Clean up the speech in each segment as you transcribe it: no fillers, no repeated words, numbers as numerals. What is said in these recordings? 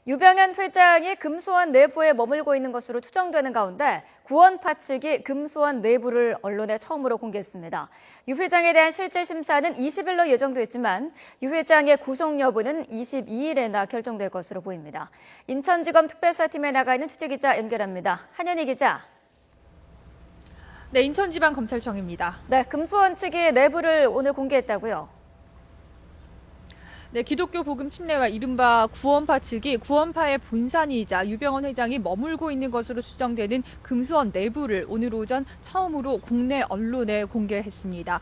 유병현 회장이 금수원 내부에 머물고 있는 것으로 추정되는 가운데 구원파 측이 금수원 내부를 언론에 처음으로 공개했습니다. 유 회장에 대한 실질 심사는 20일로 예정돼 있지만 유 회장의 구속 여부는 22일에나 결정될 것으로 보입니다. 인천지검 특별수사팀에 나가 있는 취재기자 연결합니다. 한현희 기자. 네, 인천지방검찰청입니다. 네, 금수원 측이 내부를 오늘 공개했다고요? 네, 기독교 복음 침례와 이른바 구원파 측이 구원파의 본산이자 유병헌 회장이 머물고 있는 것으로 추정되는 금수원 내부를 오늘 오전 처음으로 국내 언론에 공개했습니다.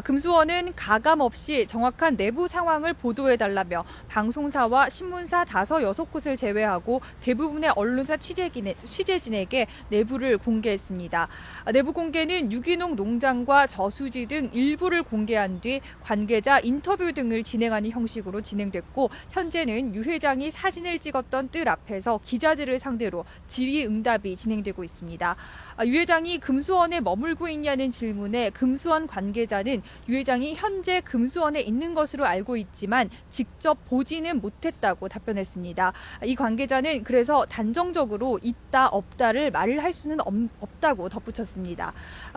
금수원은 가감 없이 정확한 내부 상황을 보도해달라며 방송사와 신문사 6곳을 제외하고 대부분의 언론사 취재진에게 내부를 공개했습니다. 내부 공개는 유기농 농장과 저수지 등 일부를 공개한 뒤 관계자 인터뷰 등을 진행하는 형식으로 진행됐고 현재는 유 회장이 사진을 찍었던 뜰 앞에서 기자들을 상대로 질의응답이 진행되고 있습니다. 유 회장이 금수원에 머물고 있냐는 질문에 금수원 관계자는 유 회장이 현재 금수원에 있는 것으로 알고 있지만 직접 보지는 못했다고 답변했습니다. 이 관계자는 그래서 단정적으로 있다 없다를 말을 할 수는 없다고 덧붙였습니다.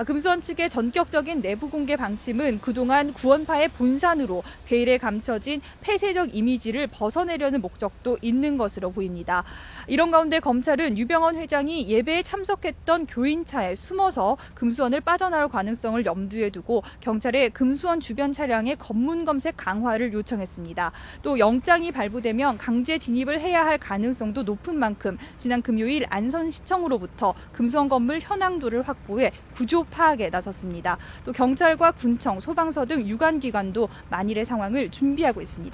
금수원 측의 전격적인 내부 공개 방침은 그동안 구원파의 본산으로 베일에 감춰진 폐쇄적 이미지를 벗어내려는 목적도 있는 것으로 보입니다. 이런 가운데 검찰은 유병헌 회장이 예배에 참석했던 교인차에 숨어서 금수원을 빠져나올 가능성을 염두에 두고 경찰에 금수원 주변 차량의 검문 검색 강화를 요청했습니다. 또 영장이 발부되면 강제 진입을 해야 할 가능성도 높은 만큼 지난 금요일 안성시청으로부터 금수원 건물 현황도를 확보해 구조 파악에 나섰습니다. 또 경찰과 군청, 소방서 등 유관기관도 만일의 상황을 준비하고 있습니다.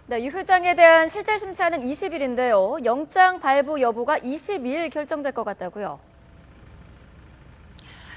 네, 유 회장에 대한 실질 심사는 20일인데요. 영장 발부 여부가 22일 결정될 것 같다고요?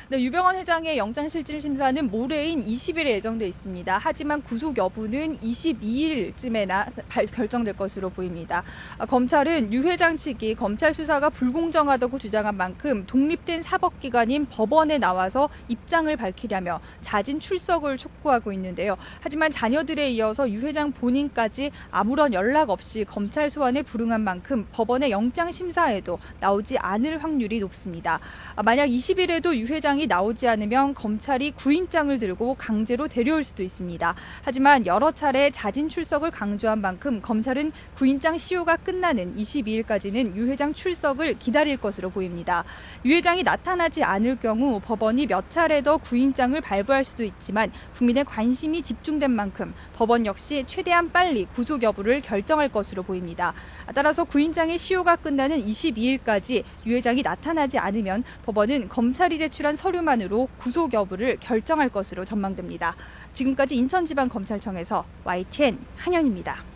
네, 유병헌 회장의 영장실질심사는 모레인 20일에 예정돼 있습니다. 하지만 구속 여부는 22일쯤에나 결정될 것으로 보입니다. 검찰은 유 회장 측이 검찰 수사가 불공정하다고 주장한 만큼 독립된 사법기관인 법원에 나와서 입장을 밝히려며 자진 출석을 촉구하고 있는데요. 하지만 자녀들에 이어서 유 회장 본인까지 아무런 연락 없이 검찰 소환에 불응한 만큼 법원의 영장심사에도 나오지 않을 확률이 높습니다. 만약 20일에도 유 회장 이 나오지 않으면 검찰이 구인장을 들고 강제로 데려올 수도 있습니다. 하지만 여러 차례 자진 출석을 강조한 만큼 검찰은 구인장 시효가 끝나는 22일까지는 유 회장 출석을 기다릴 것으로 보입니다. 유 회장이 나타나지 않을 경우 법원이 몇 차례 더 구인장을 발부할 수도 있지만 국민의 관심이 집중된 만큼 법원 역시 최대한 빨리 구속 여부를 결정할 것으로 보입니다. 따라서 구인장의 시효가 끝나는 22일까지 유 회장이 나타나지 않으면 법원은 검찰이 제출한 서류만으로 구속 여부를 결정할 것으로 전망됩니다. 지금까지 인천지방검찰청에서 YTN 한현입니다.